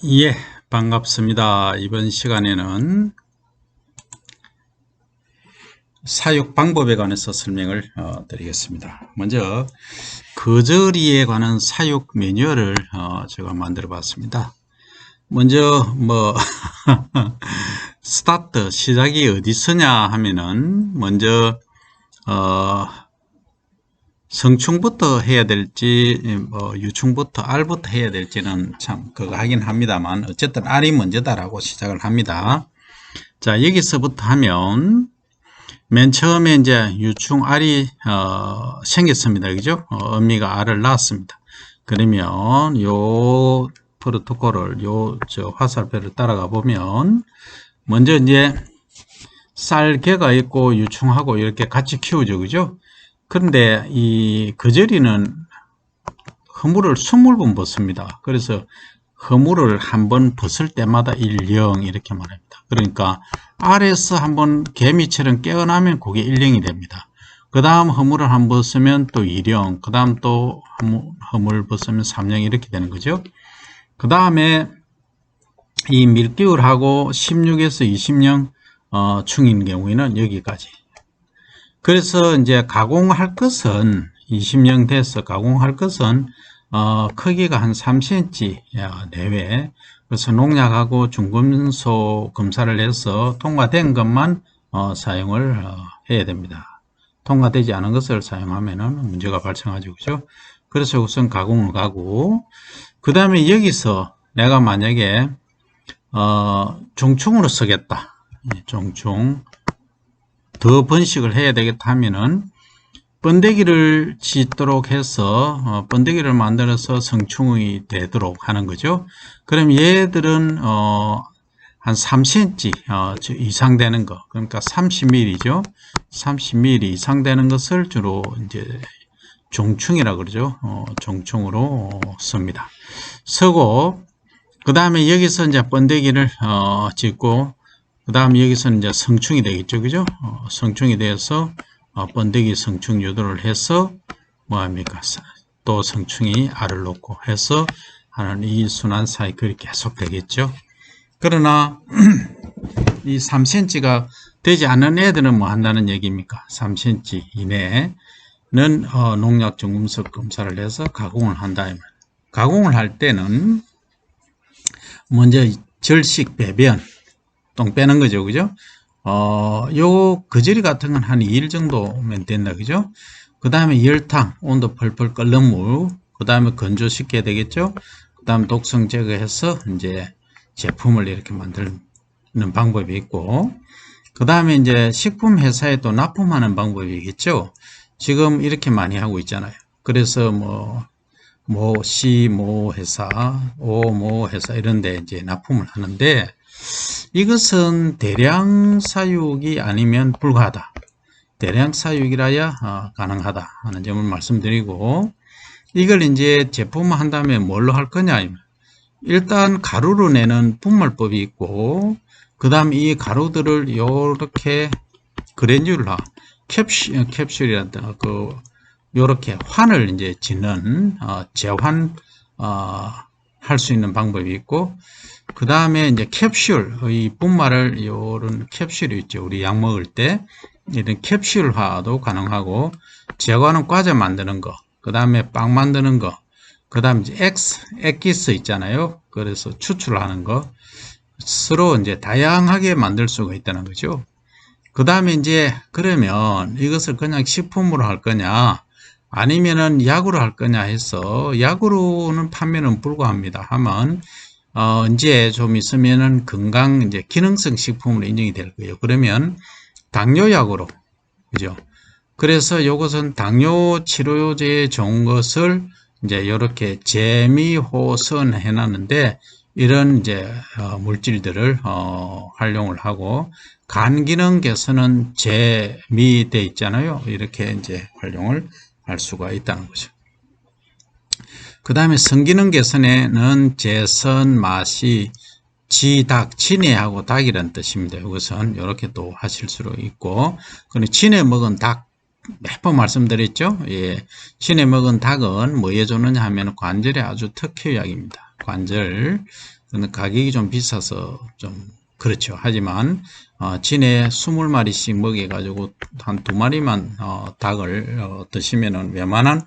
예, 반갑습니다. 이번 시간에는 사육 방법에 관해서 설명을 드리겠습니다. 먼저 거저리에 관한 사육 매뉴얼을 제가 만들어 봤습니다. 먼저 스타트 시작이 어디서냐 하면은 먼저 성충부터 해야 될지 유충부터 알부터 해야 될지는 참 그거 하긴 합니다만 어쨌든 알이 먼저다라고 시작을 합니다. 자, 여기서부터 하면 맨 처음에 이제 유충 알이 생겼습니다. 그죠? 어미가 알을 낳았습니다. 그러면 요 프로토콜을 저 화살표를 따라가 보면 먼저 이제 쌀개가 있고 유충하고 이렇게 같이 키우죠. 그죠? 그런데 이 거저리는 허물을 20번 벗습니다. 그래서 허물을 한번 벗을 때마다 1령 이렇게 말합니다. 그러니까 알에서 한번 개미처럼 깨어나면 그게 1령이 됩니다. 그 다음 허물을 한번 벗으면 또 2령, 그 다음 또 허물 벗으면 3령 이렇게 되는 거죠. 그 다음에 이 밀기울하고 16에서 20령 충인 경우에는 여기까지. 그래서 이제 가공할 것은 20령 돼서 가공할 것은 크기가 한 3cm 내외. 그래서 농약하고 중금속 검사를 해서 통과된 것만 사용을 해야 됩니다. 통과되지 않은 것을 사용하면은 문제가 발생하죠. 그죠? 그래서 우선 가공을 가고, 그 다음에 여기서 내가 만약에 종충으로 쓰겠다. 종충 더 번식을 해야 되겠다 하면은 번데기를 짓도록 해서 번데기를 만들어서 성충이 되도록 하는 거죠. 그럼 얘들은 한 3cm 이상 되는 거, 그러니까 30mm죠. 30mm 이상 되는 것을 주로 이제 종충이라고 그러죠. 종충으로 씁니다. 쓰고 그 다음에 여기서 이제 번데기를 짓고 그 다음에 여기서는 이제 성충이 되겠죠. 그죠? 성충이 되어서 번데기 성충 유도를 해서 뭐합니까? 또 성충이 알을 놓고 해서 하는 이 순환 사이클이 계속 되겠죠. 그러나 이 3cm가 되지 않은 애들은 뭐 한다는 얘기입니까? 3cm 이내에는 농약 중금속 검사를 해서 가공을 한다. 가공을 할 때는 먼저 절식 배변 똥 빼는 거죠. 그죠? 요 거저리 같은 건 한 2일 정도면 된다. 그죠? 그 다음에 열탕, 온도 펄펄 끓는 물, 그 다음에 건조시켜야 되겠죠? 그 다음 독성 제거해서 이제 제품을 이렇게 만드는 방법이 있고, 그 다음에 이제 식품 회사에 또 납품하는 방법이 있겠죠? 지금 이렇게 많이 하고 있잖아요. 그래서 모 회사, 모 회사 이런데 이제 납품을 하는데, 이것은 대량 사육이 아니면 불가하다. 대량 사육이라야 가능하다 하는 점을 말씀드리고, 이걸 이제 제품화 다음에 뭘로 할 거냐. 일단 가루로 내는 분말법이 있고, 그 다음 이 가루들을 요렇게 그래뉴라, 캡슐이란다. 요렇게 환을 이제 짓는, 재환, 할 수 있는 방법이 있고, 그 다음에 이제 캡슐, 이 분말을 요런 캡슐이 있죠. 우리 약 먹을 때 이런 캡슐화도 가능하고, 제과는 과자 만드는 거, 그 다음에 빵 만드는 거, 그 다음에 이제 액기스 있잖아요. 그래서 추출하는 거, 서로 이제 다양하게 만들 수가 있다는 거죠. 그 다음에 이제 그러면 이것을 그냥 식품으로 할 거냐, 아니면은 약으로 할 거냐 해서, 약으로는 판매는 불가합니다. 하면 이제 좀 있으면은 건강 이제 기능성 식품으로 인정이 될 거예요. 그러면 당뇨약으로, 그죠? 그래서 이것은 당뇨 치료제에 좋은 것을 이제 이렇게 재미호선 해놨는데, 이런 이제 물질들을 활용을 하고, 간 기능 개선은 재미돼 있잖아요. 이렇게 이제 활용을 할 수가 있다는 거죠. 그 다음에 성기능 개선에는 재선, 마시, 지닭, 진해하고 닭이라는 뜻입니다. 이것은 이렇게 또 하실 수 있고, 진해 먹은 닭, 몇 번 말씀드렸죠? 예. 진해 먹은 닭은 뭐에 좋느냐 하면 관절에 아주 특효약입니다. 관절. 근데 가격이 좀 비싸서 좀 그렇죠. 하지만 진에 20마리씩 먹여가지고 한 2마리만 닭을 드시면은 웬만한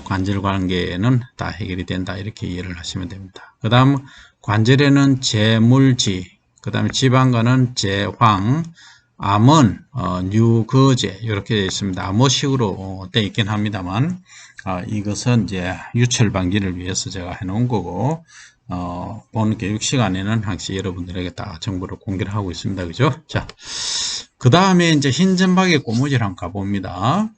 관절 관계는 다 해결이 된다. 이렇게 이해를 하시면 됩니다. 그 다음 관절에는 제물지, 그 다음에 지방간은 제황, 암은 뉴거제 이렇게 되어 있습니다. 암호식으로 되어 있긴 합니다만 이것은 이제 유출 방지를 위해서 제가 해놓은 거고 본 교육 시간에는 항상 여러분들에게 다 정보를 공개를 하고 있습니다. 그죠? 자, 그 다음에 이제 흰점박의 고무줄 한번 가봅니다.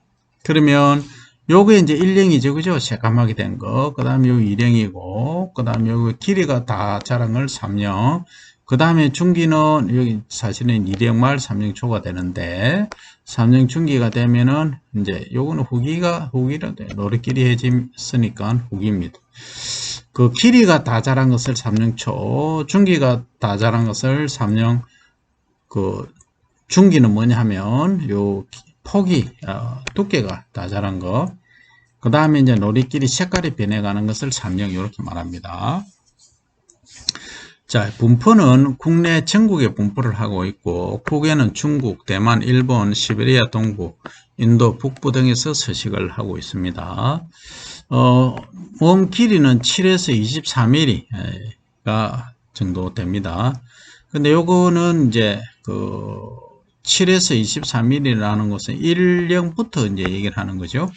그러면 요게 이제 1령이죠. 그죠? 새까맣게 된 거. 그 다음에 요 2령이고, 그 다음에 요 길이가 다 자란 걸 3령. 그 다음에 중기는 여기 사실은 2령 말 3령 초가 되는데, 3령 중기가 되면은 이제 요거는 후기라 돼. 노릇끼리 해졌으니까 후기입니다. 그 길이가 다 자란 것을 3령 초, 중기가 다 자란 것을 3령, 그 중기는 뭐냐 하면 요 폭이 두께가 다 자란 거, 그 다음에 이제 노리끼리 색깔이 변해가는 것을 3령 이렇게 말합니다. 자, 분포는 국내 전국에 분포를 하고 있고 국외는 중국, 대만, 일본, 시베리아 동부, 인도 북부 등에서 서식을 하고 있습니다. 몸 길이는 7에서 24mm가 정도 됩니다. 근데 요거는 이제 그 7에서 24mm라는 것은 1령부터 이제 얘기를 하는 거죠.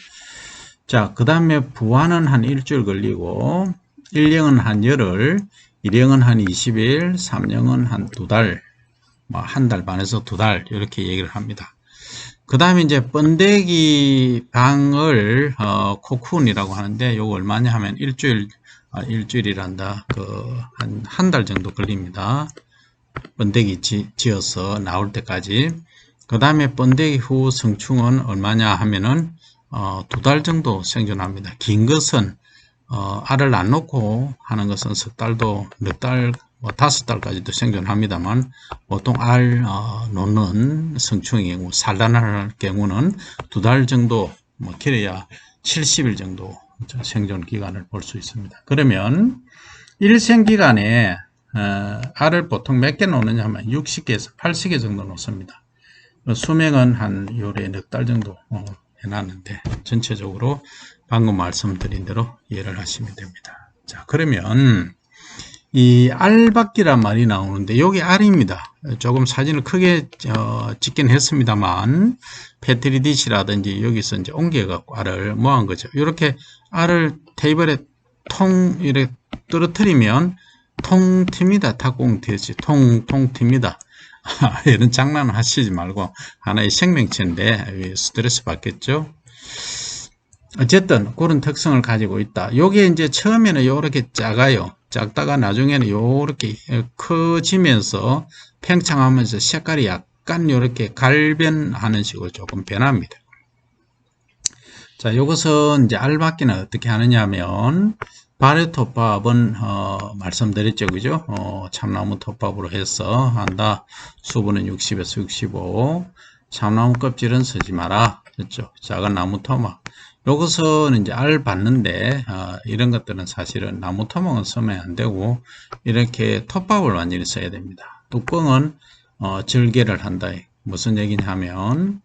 자, 그 다음에 부화는 한 일주일 걸리고, 1령은 한 열흘, 2령은 한 20일, 3령은 한 2달, 뭐 한 달 반에서 2달, 이렇게 얘기를 합니다. 그 다음에 이제 번데기 방을, 코쿤이라고 하는데, 요거 얼마냐 하면 일주일이란다. 한 달 정도 걸립니다. 번데기 지어서 나올 때까지. 그 다음에 번데기 후 성충은 얼마냐 하면은 2달 정도 생존합니다. 긴 것은 알을 안 놓고 하는 것은 석 달도 몇 달, 5달까지도 생존합니다만 보통 알 놓는 성충의 경우, 산란할 경우는 2달 정도, 길어야 70일 정도 생존 기간을 볼 수 있습니다. 그러면 일생기간에 알을 보통 몇 개 놓느냐 하면 60개에서 80개 정도 놓습니다. 수명은 한 요래 넉 달 정도 해놨는데 전체적으로 방금 말씀드린 대로 이해를 하시면 됩니다. 자, 그러면 이 알박기란 말이 나오는데 여기 알입니다. 조금 사진을 크게 찍긴 했습니다만 패트리디시라든지 여기서 이제 옮겨갖고 알을 모은 거죠. 이렇게 알을 테이블에 이렇게 떨어뜨리면 통 튑니다. 탁공 되지. 통 튑니다. 이런 장난을 하시지 말고 하나의 생명체인데 스트레스 받겠죠. 어쨌든 그런 특성을 가지고 있다. 요게 이제 처음에는 요렇게 작아요. 작다가 나중에는 요렇게 커지면서 팽창하면서 색깔이 약간 요렇게 갈변하는 식으로 조금 변합니다. 자, 요것은 이제 알박기는 어떻게 하느냐 하면 발효톱밥은 말씀드렸죠. 그죠? 참나무 톱밥으로 해서 한다. 수분은 60에서 65. 참나무 껍질은 쓰지 마라. 그렇죠? 작은 나무 토막. 요것은 이제 알 받는데 이런 것들은 사실은 나무 토막은 쓰면 안 되고 이렇게 톱밥을 완전히 써야 됩니다. 뚜껑은 절개를 한다. 무슨 얘기냐 하면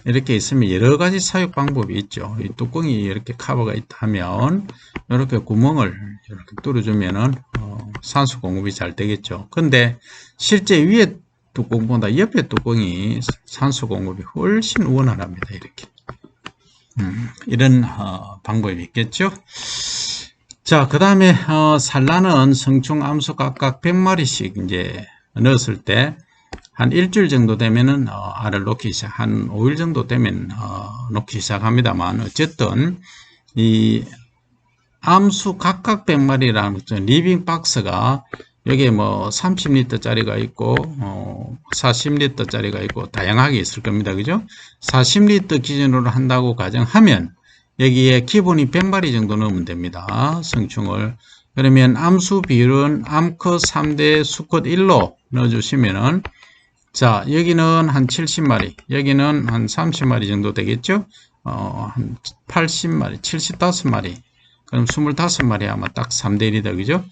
이렇게 있으면 여러 가지 사육 방법이 있죠. 이 뚜껑이 이렇게 커버가 있다 하면 이렇게 구멍을 이렇게 뚫어주면은 산소 공급이 잘 되겠죠. 근데 실제 위에 뚜껑보다 옆에 뚜껑이 산소 공급이 훨씬 원활합니다. 이렇게 이런 방법이 있겠죠. 자, 그 다음에 산란은 성충 암수 각각 100마리씩 이제 넣었을 때 한 일주일 정도 되면은 알을 놓기 시작, 한 5일 정도 되면 놓기 시작합니다만 어쨌든 이 암수 각각 100마리라는 리빙 박스가 여기에 뭐 30리터 짜리가 있고 40리터 짜리가 있고 다양하게 있을 겁니다. 그죠? 40리터 기준으로 한다고 가정하면 여기에 기본이 100마리 정도 넣으면 됩니다. 성충을. 그러면 암수 비율은 암컷 3대 수컷 1로 넣어주시면은 자, 여기는 한 70마리, 여기는 한 30마리 정도 되겠죠? 한 80마리, 75마리. 그럼 25마리 아마 딱 3대 1이다. 그죠?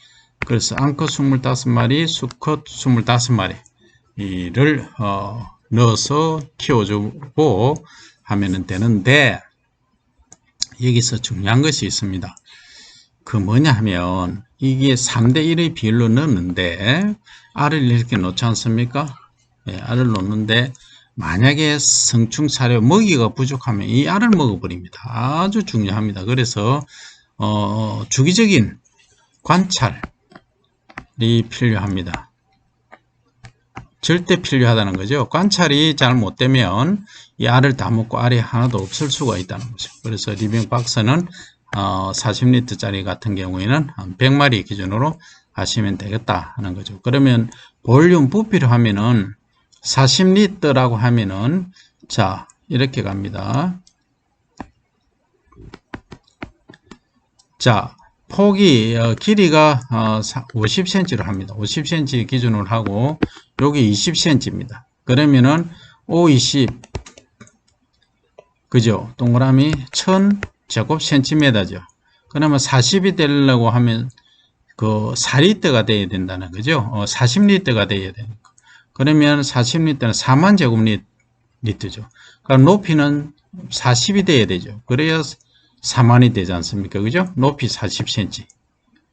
그래서 암컷 25마리, 수컷 25마리를 넣어서 키워주고 하면 되는데, 여기서 중요한 것이 있습니다. 그 뭐냐 하면 이게 3대 1의 비율로 넣는데 알을 이렇게 놓지 않습니까? 네, 알을 놓는데 만약에 성충 사료 먹이가 부족하면 이 알을 먹어버립니다. 아주 중요합니다. 그래서 주기적인 관찰이 필요합니다. 절대 필요하다는 거죠. 관찰이 잘 못되면 이 알을 다 먹고 알이 하나도 없을 수가 있다는 거죠. 그래서 리빙 박스는 40리터짜리 같은 경우에는 한 100마리 기준으로 하시면 되겠다 하는 거죠. 그러면 볼륨 부피로 하면은 40리터라고 하면은 자 이렇게 갑니다. 자 폭이 길이가 50cm로 합니다. 50cm 기준으로 하고 여기 20cm입니다. 그러면은 520 그죠? 동그라미 1000제곱센티미터죠. 그러면 40이 되려고 하면 그 4리터가 돼야 된다는 거죠. 40리터가 돼야 되는 거. 그러면 40리터는 4만 제곱리터죠. 그럼 높이는 40이 돼야 되죠. 그래야 4만이 되지 않습니까? 그죠? 높이 40cm.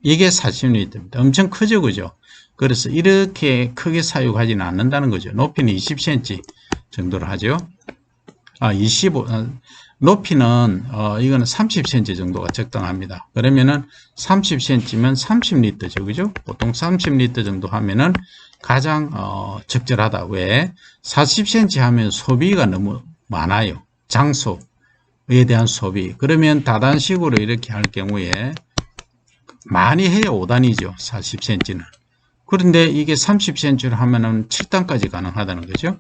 이게 40리터입니다. 엄청 크죠, 그죠? 그래서 이렇게 크게 사용하지는 않는다는 거죠. 높이는 20cm 정도로 하죠. 25, 높이는, 이거는 30cm 정도가 적당합니다. 그러면은 30cm면 30리터죠. 그죠? 보통 30리터 정도 하면은 가장, 적절하다. 왜? 40cm 하면 소비가 너무 많아요. 장소에 대한 소비. 그러면 다단식으로 이렇게 할 경우에 많이 해야 5단이죠. 40cm는. 그런데 이게 30cm로 하면은 7단까지 가능하다는 거죠.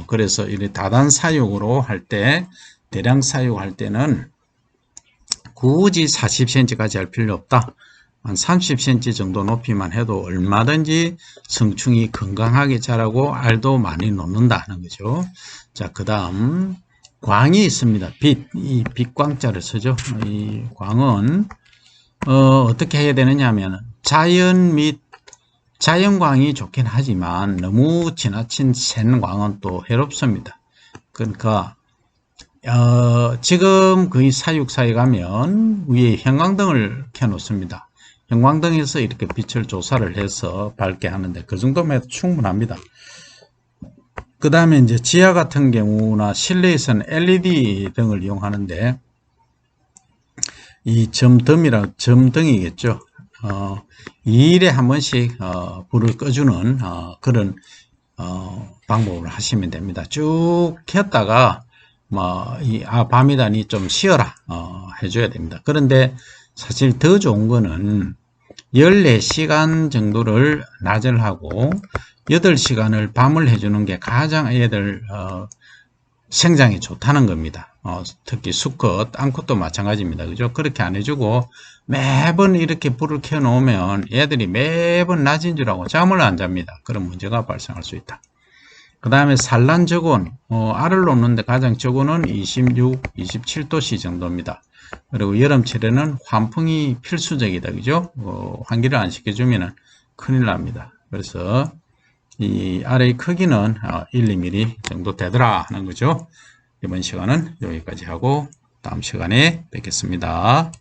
그래서 이 다단 사육으로 할 때, 대량 사육할 때는 굳이 40cm까지 할 필요 없다. 한 30cm 정도 높이만 해도 얼마든지 성충이 건강하게 자라고 알도 많이 놓는다는 거죠. 자, 그 다음 광이 있습니다. 이 빛광자를 쓰죠. 이 광은 어떻게 해야 되느냐 하면 자연 및 자연광이 좋긴 하지만 너무 지나친 센 광은 또 해롭습니다. 그러니까 지금 거의 사육사에 가면 위에 형광등을 켜놓습니다. 형광등에서 이렇게 빛을 조사를 해서 밝게 하는데 그 정도면 해도 충분합니다. 그 다음에 이제 지하 같은 경우나 실내에서는 LED 등을 이용하는데 이 점등이겠죠. 2일에 한 번씩 불을 꺼주는 그런 방법을 하시면 됩니다. 쭉 켰다가 밤이다니 좀 쉬어라 해줘야 됩니다. 그런데 사실 더 좋은 거는 14시간 정도를 낮을 하고 8시간을 밤을 해주는 게 가장 애들 생장에 좋다는 겁니다. 특히 수컷, 암컷도 마찬가지입니다. 그죠? 그렇게 안 해주고 매번 이렇게 불을 켜 놓으면 애들이 매번 낮인 줄 알고 잠을 안 잡니다. 그런 문제가 발생할 수 있다. 그 다음에 산란 저온, 알을 놓는데 가장 저온은 26, 27도씨 정도입니다. 그리고 여름철에는 환풍이 필수적이다. 그죠? 환기를 안 시켜주면 큰일 납니다. 그래서 이 알의 크기는 1, 2mm 정도 되더라 하는 거죠. 이번 시간은 여기까지 하고 다음 시간에 뵙겠습니다.